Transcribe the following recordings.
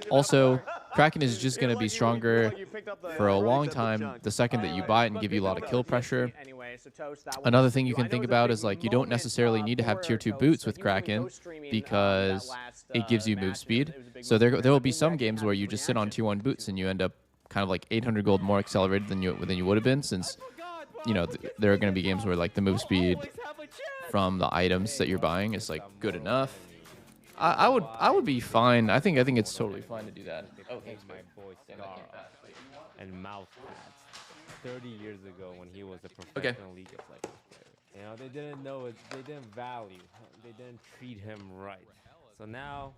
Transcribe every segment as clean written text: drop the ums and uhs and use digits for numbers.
Also, Kraken is just going to be stronger for a long time the second that you buy it and give you a lot of kill pressure. Another thing you can think about is like you don't necessarily need to have tier 2 boots with Kraken because it gives you move speed. So there will be some games where you just sit on tier 1 boots and you end up kind of like 800 gold more accelerated than you would have been, since there are going to be games where like the move speed from the items that you're buying is like good enough. I would be fine. I think it's totally fine to do that. Oh, thanks, my boy. And mouth pads 30 years ago when he was a professional League of Legends player. They didn't know it. They didn't value. They didn't treat him right. So now,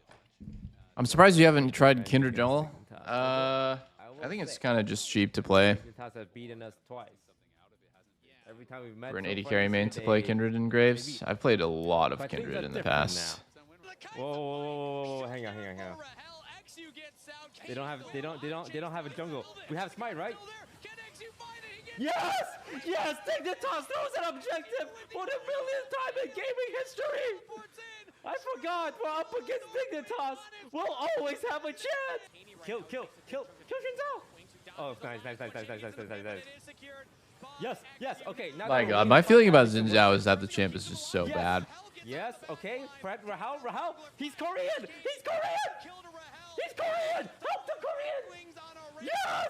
I'm surprised you haven't tried Kindred Jungle. I think it's kind of just cheap to play. Have beaten us twice. Every time we've met For an 80 carry main to play Kindred and Graves. I've played a lot of Kindred in the past. Whoa, hang on. They don't have a jungle. We have Smite, right? Yes! Take the toss. That was an objective for the millionth time in gaming history. I forgot. We're up against Dignitas. We'll always have a chance. Kill Shinzo. Oh, nice. Yes. Okay. My God, my feeling about Xin Zhao is that the champ is just so bad. Yes. Okay. Fred, Rahal. He's Korean. Help the Korean. Yes.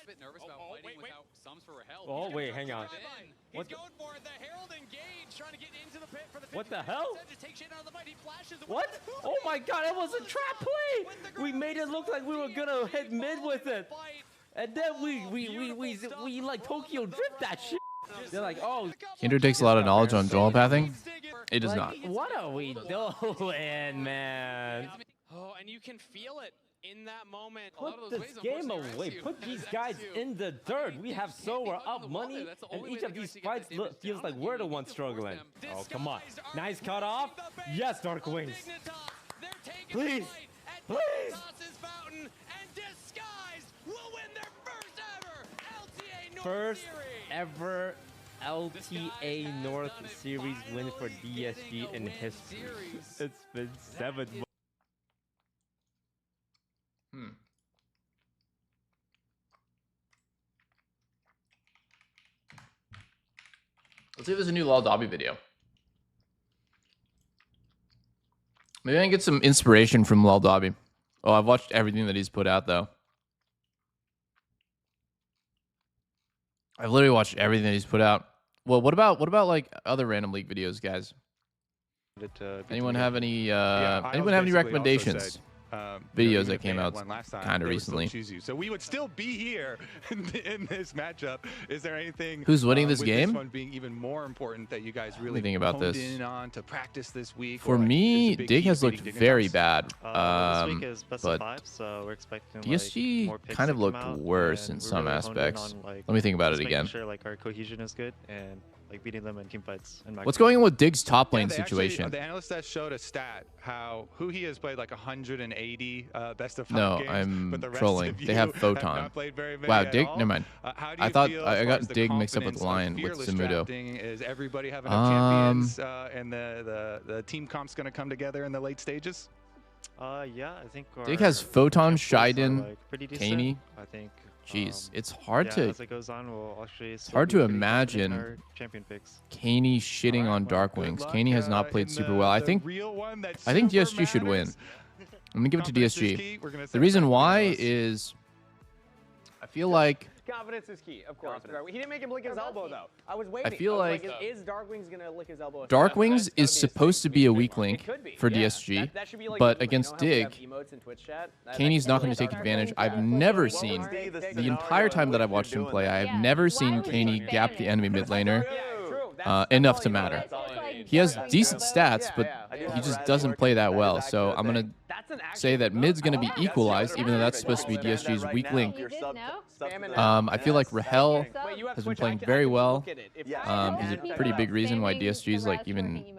Bit nervous about fighting without sums for Rahel. Oh wait, hang on. He's going for it. The Herald engage, trying to get into the pit for the. What the hell? Take shit out of the fight. He flashes. What? Oh my God! It was a trap play. We made it look like we were gonna hit mid with it, and then we like Tokyo drift that shit. They're like, oh. Kindred takes a lot of knowledge on dual pathing. It does not. What are we doing, man? Oh, and you can feel it. In that moment, put this game away. Put these guys in the dirt. We have we're up money, and each of these fights feels like we're the ones struggling. Oh, come on. Nice cut off. Yes, Dark Wings. Please. First ever LTA North Series win for DSG in history. It's been 7 months. Let's see if there's a new Lal Dobby video. Maybe I can get some inspiration from Lal Dobby. Oh, I've watched everything that he's put out, though. I've literally watched everything that he's put out. Well, what about like other random league videos, guys? Anyone have any recommendations? Videos that came out kind of recently. So we would still be here in this matchup. Is there anything? Who's winning this game? This one being even more important that you guys really think about this in on to practice this week. For me, Dig has looked very bad. This week is best of 5, so we're expecting DSG more picks kind of to come looked out, worse in and we're some really honing in aspects. on, like, Let me think about it just again. making sure like our cohesion is good and like beating them in team fights. And What's going on with Dig's top lane they situation? Actually, the analyst that showed a stat who he has played like 180 best of 5 no, games. I'm but the rest trolling. of They have you Photon. not played very many Wow, at Dig. all. Never mind. How do you I thought feel I as far got as the Dig mixed up with confidence of Lion with fearless Zamudo. drafting? Is everybody having enough champions and the team comp's going to come together in the late stages? Yeah, I think Dig has Photon, Shiden, like Kaney. I think. Jeez, it's hard to. As it goes on, we'll actually it's hard to imagine champion picks. Kaney shitting on Dark Wings. Kaney has not played super well. I think DSG should win. I'm gonna give it to DSG. The reason why is I feel like confidence is key, of course. He didn't make him lick his elbow though. I was waiting. I feel like is Darkwings gonna lick his elbow? Darkwings is supposed to be a weak link for DSG, but against Dig, Kaney's not going to take advantage. I've never seen, the entire time that I've watched him play, I have never seen Kaney gap the enemy mid laner enough to matter. He has decent stats, but he just doesn't play that well. So I'm going to say that mid's going to be equalized, even though that's supposed to be DSG's weak link. I feel like Rahel has been playing very well. He's a pretty big reason why DSG is like even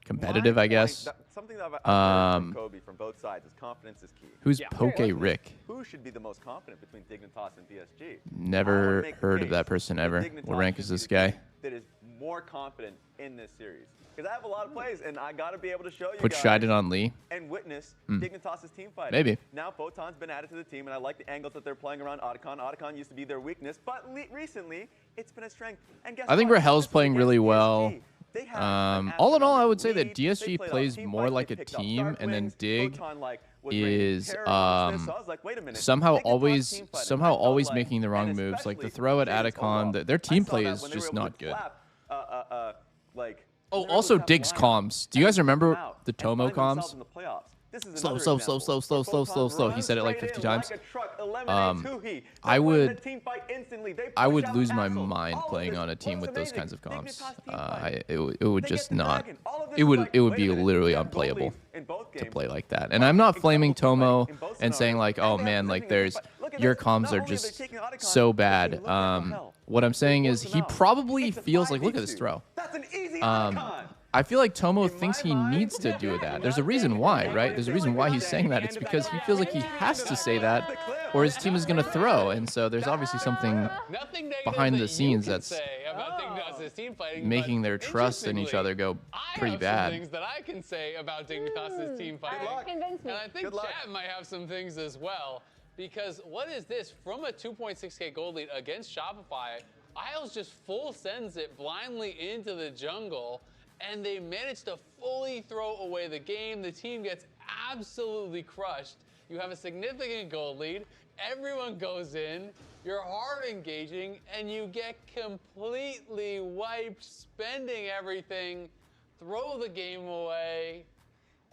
competitive, I guess. Something that I've heard from Kobe from both sides is confidence is key. Who's Poke Rick? Who should be the most confident between Dignitas and DSG? Never heard of that person ever. What rank is this guy? That is more confident in this series. Because I have a lot of plays, and I got to be able to show you Put guys Shiden on Lee. and witness Dignitas's team fighting. Maybe. Now Photon's been added to the team, and I like the angles that they're playing around Otacon. Otacon used to be their weakness, but recently it's been a strength. And guess I think what? Rahel's This is playing against really DSG. well. They have an All in all, I would say lead. that DSG They played plays out team more fights. like They a picked up team, Dark and then Wings. Dig Photon, like, was raining is terror amongst this, so I was like, wait a minute. somehow Dignitas always team fighting. somehow I felt always like- making the wrong and moves. Like the especially throw at James Atacon, Caldwell. their I team saw play that is when they were just able not to good. clap, like, Oh, they were also able to have Dig's lines comms. Do you guys and remember come out the and Tomo find themselves comms? in the playoffs. This is Slow, another slow, example slow, slow, where slow, slow, Photon slow. He runs said it like straight 50 in times. like a truck, eliminates Huhi. They I win would- the team fight instantly. They I push would out lose my Castle. mind All of playing this on a team looks with those amazing. kinds of comms. Dignitas team fight. It would They just get the not. dragon. All of this It is would like, it would wait be a minute, literally we have gold unplayable leads in both to games. play like that. And I'm not Incredible flaming team fighting Tomo in both and saying scenarios. like, oh And they have man, the like living in this there's fight. Look at your this. comms Not are only are they just taking Otacon, so they're bad. taking Hell. What I'm saying They is force he them out. probably It's a feels like, look at 5v2. this throw. That's an easy Otacon. I feel like Tomo In thinks my he mind, needs to do that. There's a reason why, right? There's a reason why he's saying that. It's because he feels like he has to say that, or his team is going to throw. And so there's obviously something Nothing negative behind that the you scenes can that's say about Dignitas' team fighting, making but their trust in each other go I pretty have bad. some things that I can say about Dignitas' team fighting. Convince me. And I think Chat might have some things as well. Because what is this? From a 2.6K gold lead against Shopify, Isles just full sends it blindly into the jungle, and they manage to fully throw away the game. The team gets absolutely crushed. You have a significant gold lead. Everyone goes in. You're hard engaging, and you get completely wiped, spending everything, throw the game away.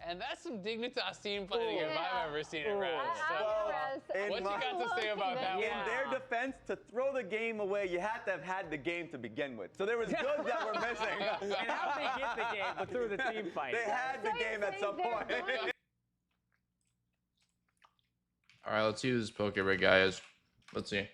And that's some Dignitas team fighting if I've ever seen it, Raz. In What you my- got to say about that In one? their defense, to throw the game away, you had to have had the game to begin with. So there was goods that were missing. And how they get the game, but through the team fight. They had the game at some point. All right, let's see who this Pokerig guy is. Let's see.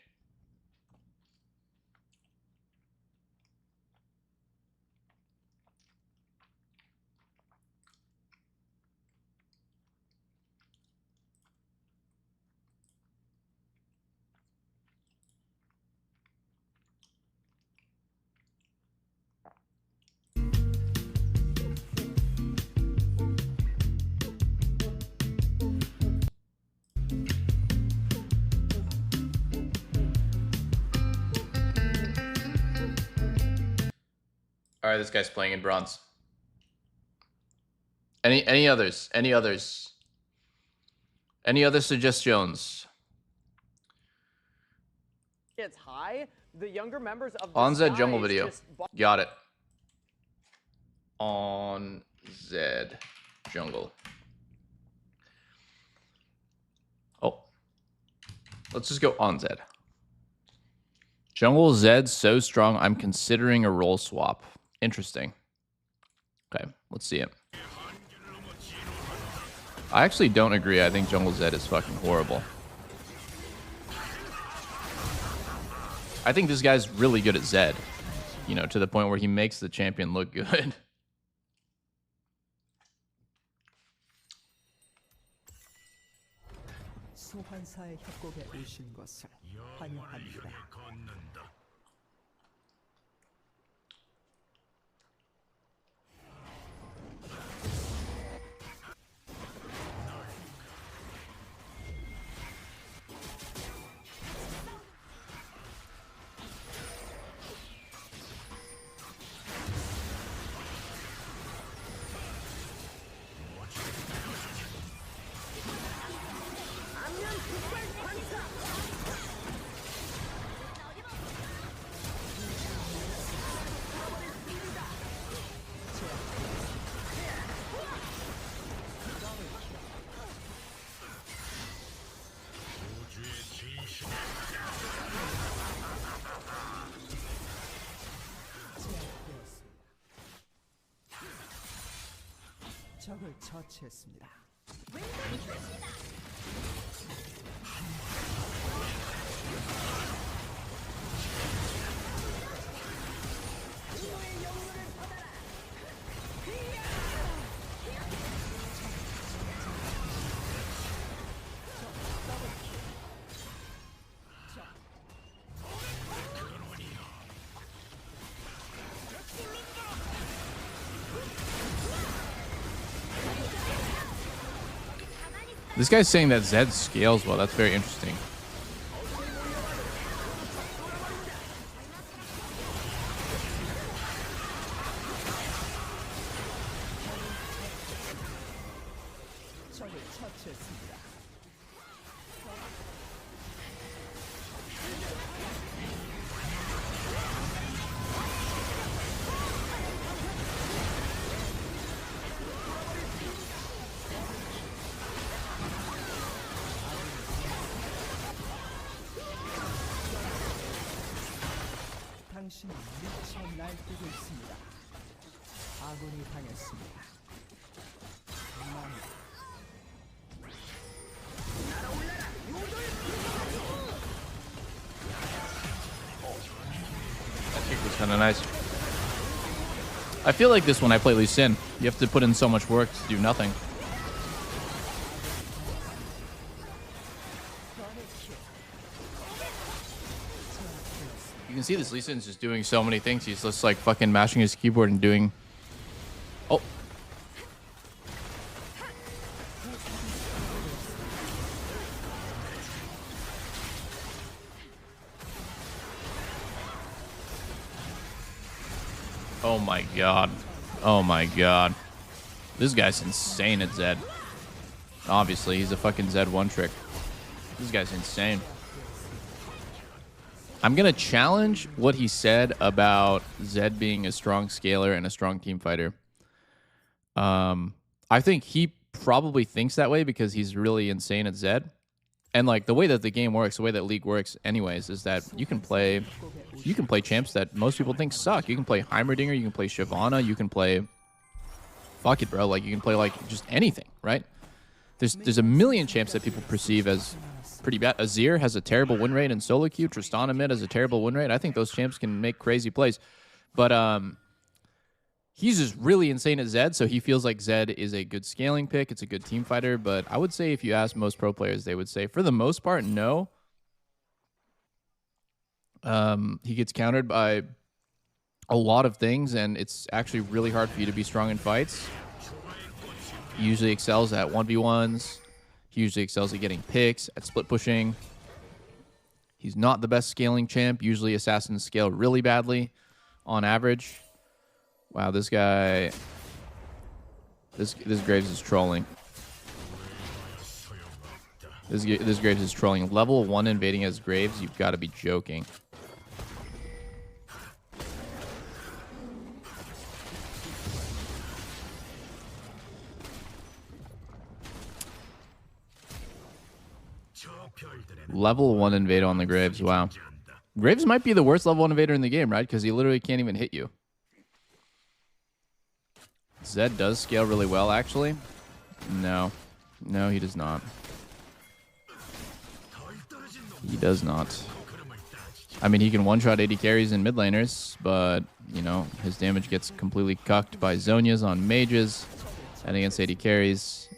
All right, this guy's playing in bronze. Any others? Any others? Any other suggestions? It's high. The younger members of the On Zed Skies jungle video. just Got it. On Zed jungle. Oh. Let's just go on Zed. Jungle Zed's so strong, I'm considering a role swap. Interesting. Okay, let's see it. I actually don't agree. I think Jungle Zed is fucking horrible. I think this guy's really good at Zed. You know, to the point where he makes the champion look good. 소환사의 협곡에 오신 것을 환영합니다. 적을 처치했습니다. This guy's saying that Zed scales well. That's very interesting. 적을 처치했습니다. 당신이 미쳐 날뛰고 있습니다. 아군이 당했습니다. That kick was kind of nice. I feel like this when I play Lee Sin. You have to put in so much work to do nothing. You can see this Lee Sin's just doing so many things. He's just like fucking mashing his keyboard and doing... Oh. Oh my god. Oh my god. This guy's insane at Zed. Obviously, he's a fucking Zed one trick. This guy's insane. I'm going to challenge what he said about Zed being a strong scaler and a strong team fighter. I think he probably thinks that way because he's really insane at Zed. And like the way that the game works, the way that League works anyways, is that you can play champs that most people think suck. You can play Heimerdinger, you can play Shyvana, you can play... Fuck it, bro. Like, you can play like just anything, right? There's a million champs that people perceive as pretty bad. Azir has a terrible win rate in solo queue. Tristana mid has a terrible win rate. I think those champs can make crazy plays. But he's just really insane at Zed, so he feels like Zed is a good scaling pick. It's a good team fighter. But I would say if you ask most pro players, they would say, for the most part, no. He gets countered by a lot of things, and it's actually really hard for you to be strong in fights. He usually excels at 1v1s. He usually excels at getting picks, at split pushing. He's not the best scaling champ. Usually assassins scale really badly on average. Wow, this guy... This Graves is trolling. This Graves is trolling. Level 1 invading as Graves, you've got to be joking. Level 1 invade on the Graves. Wow. Graves might be the worst level 1 invader in the game, right? Because he literally can't even hit you. Zed does scale really well, actually. No. No, he does not. He does not. I mean, he can one-shot 80 carries in mid laners, but, you know, his damage gets completely cucked by Zhonya's on mages and against 80 carries.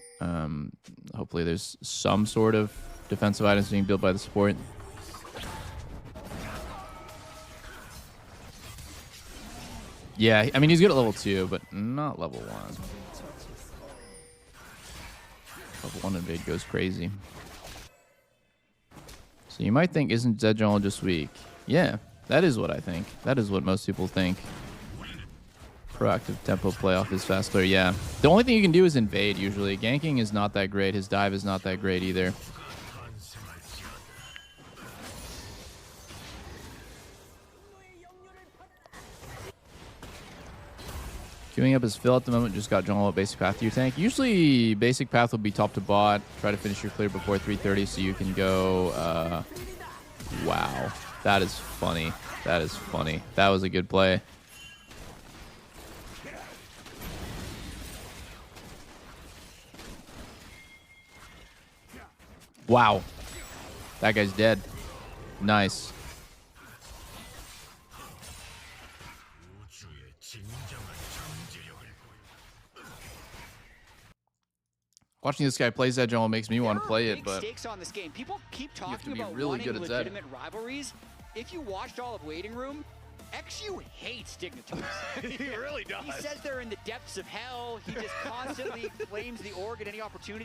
Hopefully there's some sort of defensive items being built by the support. Yeah, I mean, he's good at level 2, but not level 1. Level 1 invade goes crazy. So you might think, isn't Zed Jungle just weak? Yeah, that is what I think. That is what most people think. Proactive tempo play off his fast player, yeah. The only thing you can do is invade, usually. Ganking is not that great. His dive is not that great either. Queuing up his fill at the moment, just got jungle at basic path to your tank. Usually, basic path will be top to bot. Try to finish your clear before 3:30 so you can go... wow. That is funny. That is funny. That was a good play. Wow. That guy's dead. Nice. Watching this guy play Zed Jungle makes me want to play it, but stakes on this game. People keep talking be about really wanting good at Zed. legitimate rivalries. If you watched all of Waiting Room, XU hates Dignitars. He really does. He says they're in the depths of hell. He just constantly flames the org at any opportunity.